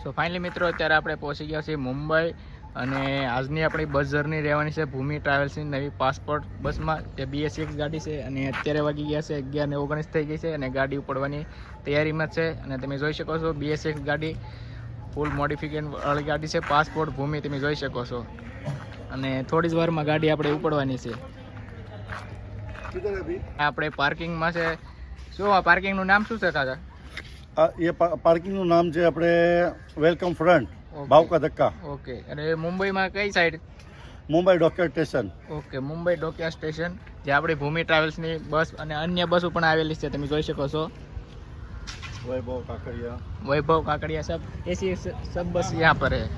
So finally મિત્રો અત્યારે આપણે પહોંચી ગયા છીએ મુંબઈ અને આજની આપણી બસ જર્ની રહેવાની છે ભૂમિ ટ્રાવેલ્સની નવી પાસપોર્ટ બસમાં જે BS6 ગાડી છે અને અત્યારે વાગી ગયા છે 11:19 થઈ ગઈ છે અને ગાડી ઉપડવાની તૈયારીમાં છે અને તમે જોઈ શકો છો BS6 ગાડી ફૂલ મોડિફિકેશન વાળી ગાડી છે પાસપોર્ટ ભૂમિ તમે જોઈ શકો છો અને થોડી જ વારમાં ગાડી આપણે ઉપડવાની છે આપણે પાર્કિંગમાં છે શું આ પાર્કિંગનું નામ શું છે કાકા ये पार्किंग નું નામ છે આપણે વેલકમ ફ્રન્ટ ભાવકા ધક્કા ઓકે અને મુંબઈમાં કઈ side Mumbai dockyard station okay Mumbai dockyard station જે આપણી ભૂમિ ટ્રાવેલ્સની બસ અને અન્ય બસો પણ આવેલી છે તમે જોઈ શકો છો वैभव काकड़िया सब ऐसी सब बस यहाँ पर है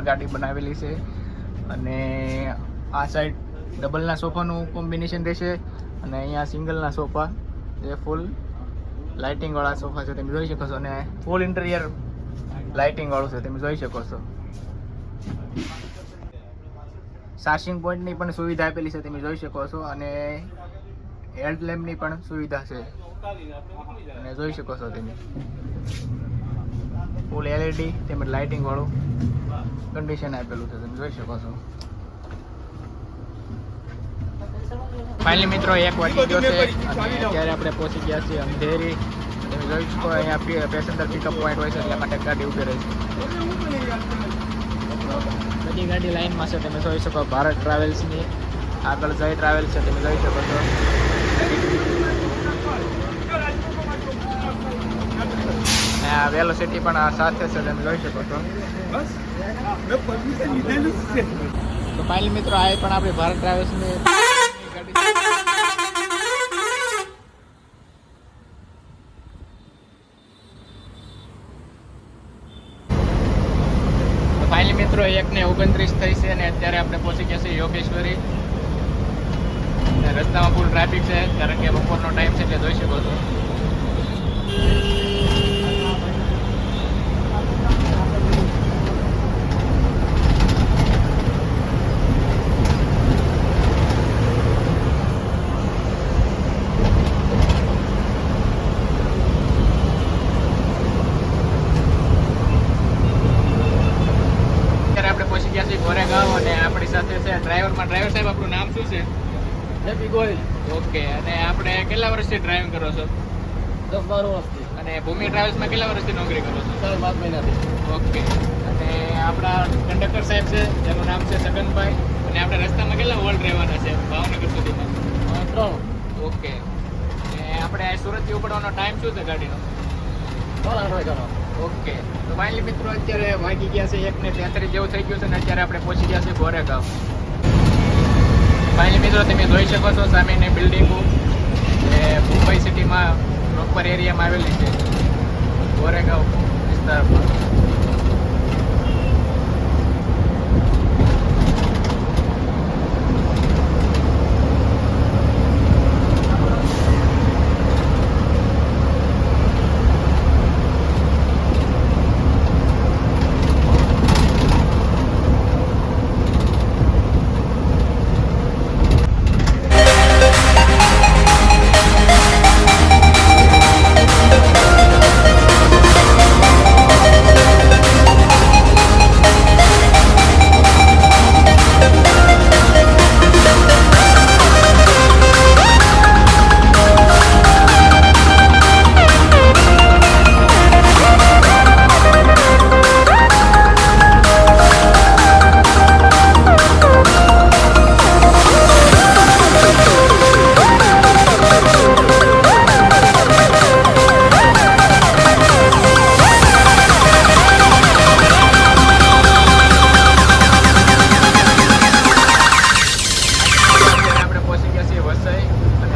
ગાડી બનાવેલી છે અને આ સાઈડ ડબલના સોફાનું કોમ્બિનેશન રહેશે અને અહીંયા સિંગલના સોફા જે ફૂલ લાઇટિંગ વાળા સોફા છે તમે જોઈ શકો છો અને ફૂલ ઇન્ટિરિયર લાઇટિંગ વાળું છે તમે જોઈ શકો છો ચાર્જિંગ પોઈન્ટની પણ સુવિધા આપેલી છે તમે જોઈ શકો છો અને હેડ લેમ્પની પણ સુવિધા છે અને જોઈ શકો છો તમે ફૂલ LED તેમજ લાઇટિંગ વાળું કન્ડિશન આપેલું છે તમે જોઈ શકો છો ફાઇનલી મિત્રો 1 વાગી ગયો છે અને અત્યારે આપણે પહોંચી ગયા છીએ અંધેરી તમે જોઈ શકો અહીંયા પેસેન્જર પિકઅપ પોઈન્ટ હોય છે એટલા માટે ગાડી ઊભી રહી છે બધી ગાડી લાઈનમાં છે તમે જોઈ શકો ભારત ટ્રાવેલ્સની આગળ જય ટ્રાવેલ્સ છે તમે જોઈ શકો છો આ વેલોસિટી પણ આ સાથે છે તમે જોઈ શકો છો તો ફાઇનલી મિત્રો આ પણ આપણી ભારત ટ્રાવેલ્સની ગાડી ફાઇનલી મિત્રો 1:29 થઈ છે અને અત્યારે આપણે પહોંચી ગયા છીએ યોગેશ્વરી રસ્તામાં ફૂલ ટ્રાફિક છે કારણ કે બપોરનો ટાઈમ છે એટલે જોઈ શકો છો ડ્રાઈવરમાં ડ્રાઈવર સાહેબ આપણું નામ શું છે? હેપી ગોહિલ. ઓકે. અને આપણે કેટલા વર્ષથી ડ્રાઇવિંગ કરો છો? 10-12 વર્ષથી. અને ભૂમિ ટ્રાવેલ્સમાં કેટલા વર્ષથી નોકરી કરો છો? 4-5 મહિનાથી. ઓકે. અને આપણા કંડક્ટર સાહેબ છે જેનું નામ છે છગનભાઈ. અને આપણે રસ્તામાં કેટલા હોલ્ડ રહેવાના છે ભાવનગર સુધીમાં? 3. ઓકે. અને આપણે આ સુરતથી ઉપડવાનો ટાઈમ શું છે ગાડીનો? 8 વાગ્યાનો. ઓકે. તો ફાઇનલી મિત્રો અત્યારે વાગી ગયા છે 1:33 જેવું થઈ ગયું છે અને અત્યારે આપણે પહોંચી ગયા છે ગોરેગાંવ. ફાઇનલી મિત્રો તમે જોઈ શકો છો સામેની બિલ્ડિંગો એ મુંબઈ સિટીમાં પ્રોપર એરિયામાં આવેલી છે ગોરેગાંવ વિસ્તારમાં.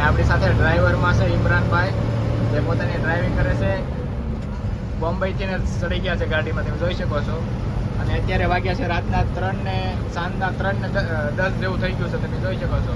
આપણી સાથે ડ્રાઈવરમાં છે ઇમરાનભાઈ જે પોતાની ડ્રાઇવિંગ કરે છે. બોમ્બેથી ને ચડી ગયા છે ગાડીમાં, તમે જોઈ શકો છો. અને અત્યારે વાગ્યા છે રાતના 3 ને સાંજના 3:10 જેવું થઈ ગયું છે, તમે જોઈ શકો છો.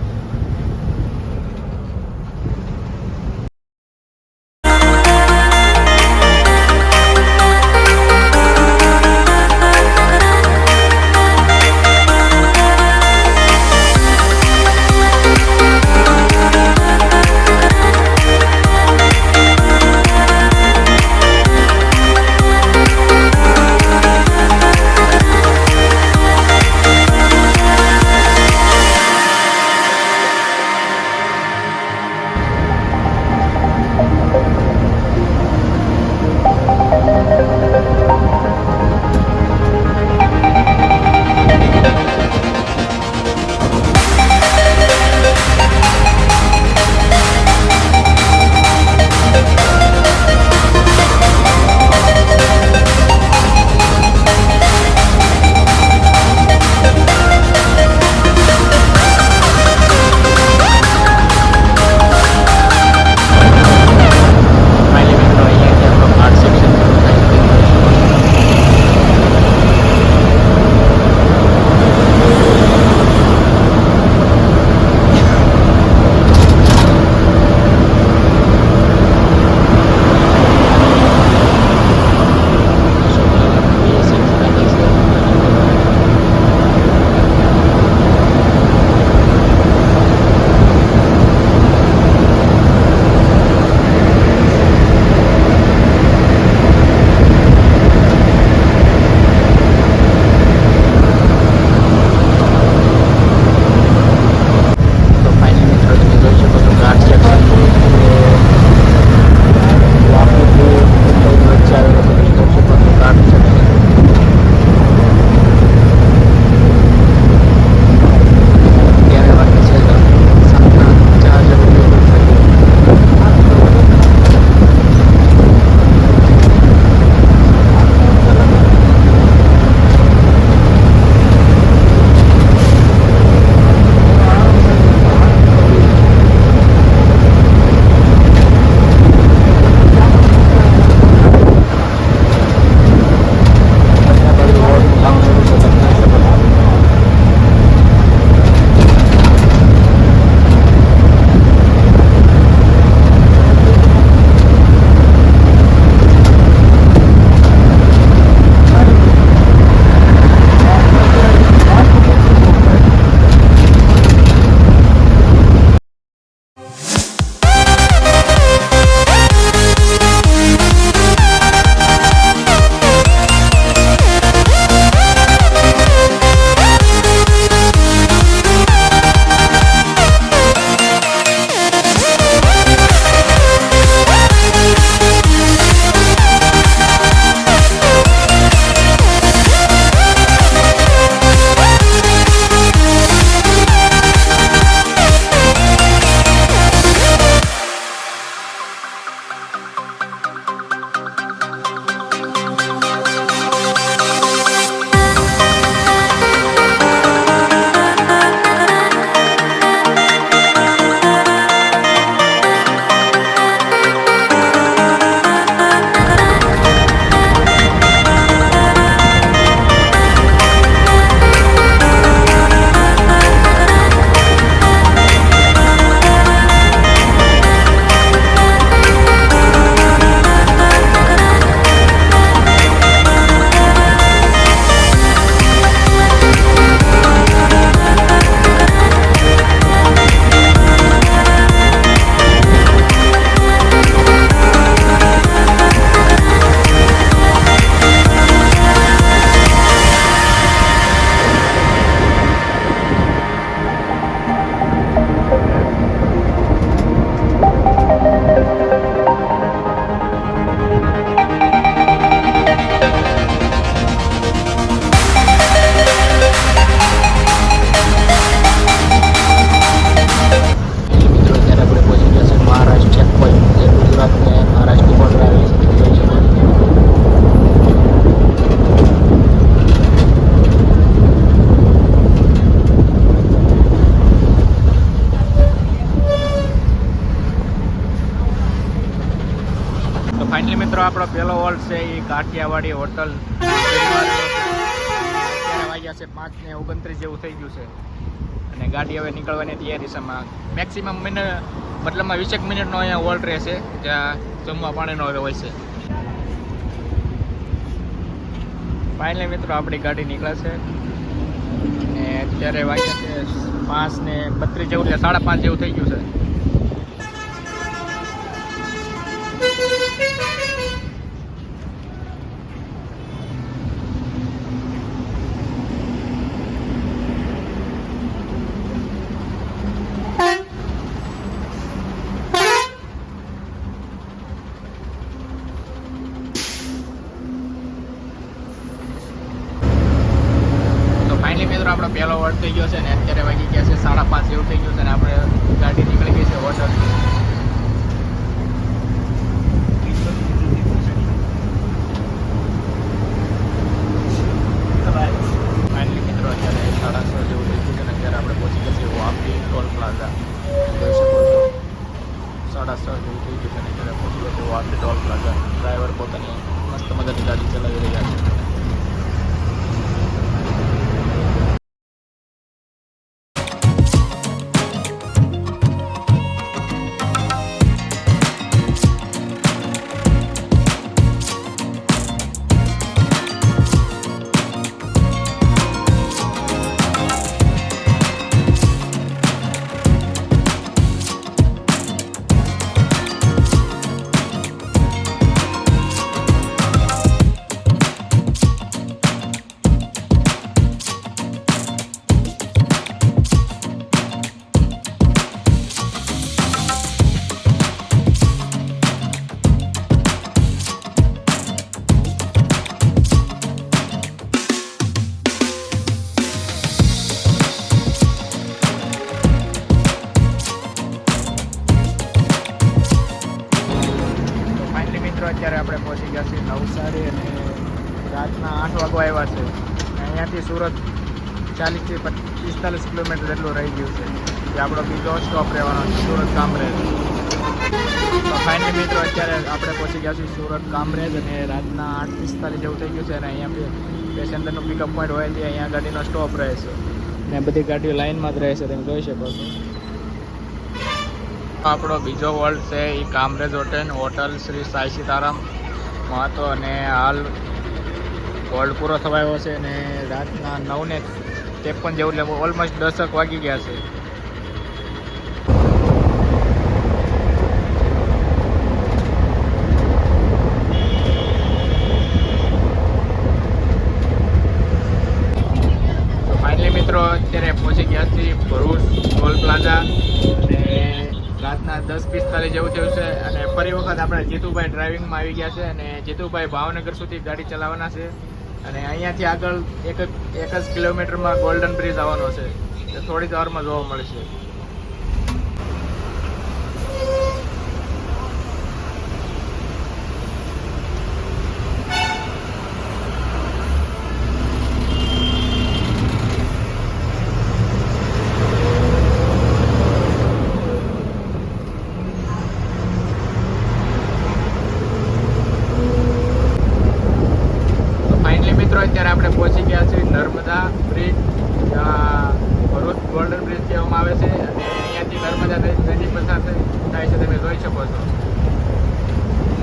ફાઇનલી મિત્રો આપણો પહેલો હોલ્ટ છે એ કાઠિયાવાડી હોટલ અત્યારે વાગ્યા છે 5:29 જેવું થઈ ગયું છે અને ગાડી હવે નીકળવાની તૈયારી છે. મેક્સિમમ મતલબમાં 20 મિનિટનો અહીંયા હોલ્ટ રહેશે જ્યાં જમવા પાણીનો હોય છે. ફાઇનલી મિત્રો આપણી ગાડી નીકળે છે અને અત્યારે વાગ્યા છે 5:32 જેવું, એટલે 5:30 જેવું થઈ ગયું છે. ફાઇનલી મિત્રો આપણો પહેલો વર્ડ થઈ ગયો છે ને અત્યારે વાગી ગયા છે 5:30 જેવું થઈ ગયું છે અને આપણે ગાડી નીકળી ગઈ છે હોટલ. ફાઇનલી મિત્રો અત્યારે 6:30 જેવું થઈ ગયું છે અને અત્યારે આપણે પહોંચી ગયા છીએ વાપી ટોલ પ્લાઝા. જોઈ શકો છો 6:30 જેવું થઈ ગયું છે અને અત્યારે પહોંચી ગયા છીએ વાપી ટોલ પ્લાઝા. ડ્રાઈવર પોતાની મસ્ત મજાની ગાડી ચલાવી રહ્યા છે. અત્યારે આપણે પહોંચી ગયા છીએ નવસારી અને રાતના 8 વાગવા આવ્યા છે. અહીંયાથી સુરત 40 થી 45 કિલોમીટર જેટલું રહી ગયું છે. જે આપણો બીજો સ્ટોપ રહેવાનો છે સુરત કામરેજ. તો ફાઇનલી મિત્રો અત્યારે આપણે પહોંચી ગયા છીએ સુરત કામરેજ અને રાતના 8:45 જેવું થઈ ગયું છે અને અહીંયા પેસેન્જરનું પિકઅપ પોઈન્ટ હોય ત્યાં અહીંયા ગાડીનો સ્ટોપ રહે છે અને બધી ગાડીઓ લાઇનમાં જ રહે છે, તમે જોઈ શકો છો. આપણો બીજો હોલ્ટ છે એ કામરેજ હોટલ શ્રી સાઈ સીતારામ મહત્વ અને હાલ હોલ્ટ પૂરો થવા આવ્યો છે અને રાતના 9:53 જેવું, એટલે ઓલમોસ્ટ 10 વાગી ગયા છે. તો ફાઇનલી મિત્રો અત્યારે પહોંચી ગયા છીએ ભરૂચ ટોલ પ્લાઝા અને રાતના 10:45 જેવું થયું છે અને ફરી વખત આપણે જીતુભાઈ ડ્રાઇવિંગમાં આવી ગયા છે અને જીતુભાઈ ભાવનગર સુધી ગાડી ચલાવવાના છે અને અહીંયાથી આગળ એક જ કિલોમીટરમાં ગોલ્ડન બ્રિજ આવવાનો છે, તે થોડી જ વારમાં જોવા મળશે. અત્યારે આપણે પહોંચી ગયા છીએ Narmada bridge, Bharuch golden bridge કહેવામાં આવે છે અને અહીંયાથી નર્મદા નદી પસાર થાય છે, તમે જોઈ શકો છો.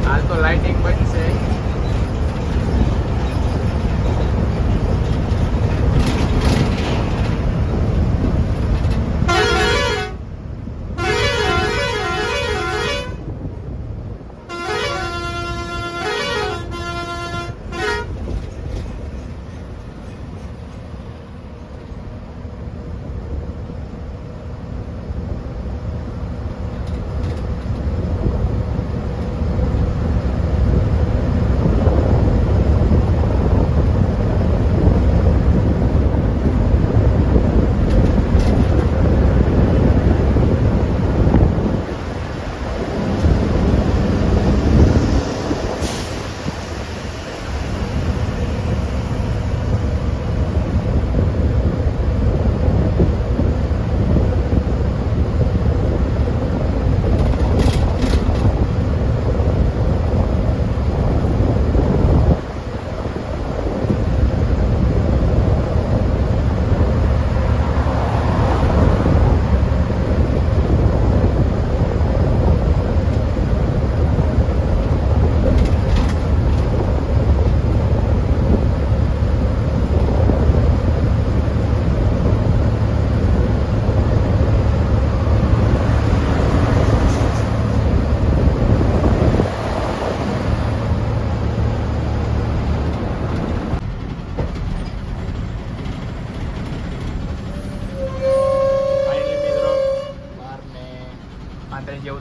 હાલ તો લાઇટિંગ બંધ છે.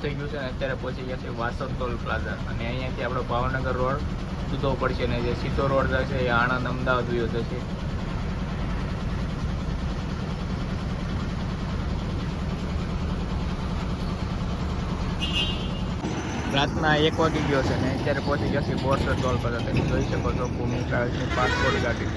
થઈ ગયું છે અને અત્યારે પહોંચી ગયા છે વાસદ ટોલ પ્લાઝા અને અહીંયાથી આપણો ભાવનગર રોડ જુદો પડશે અને જે સીધો રોડ જશે એ આણંદ અમદાવાદ વયો જશે. રાતના 1 વાગી ગયો છે ને અત્યારે પહોંચી ગયા છે બોરસદ ટોલ પ્લાઝા. તમે જોઈ શકો છો ભૂમિ ટ્રાવેલ્સની પાસપોર્ટ ગાડી.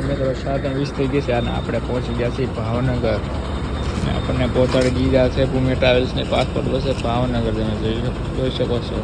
મિત્રો 7:20 થઈ ગઈ છે અને આપણે પહોંચી ગયા છીએ ભાવનગર અને આપણને પહોંચાડી દીધા છે ભૂમિ ટ્રાવેલ્સની પાસપોર્ટ બસે ભાવનગર. તમે જોઈ શકો છો.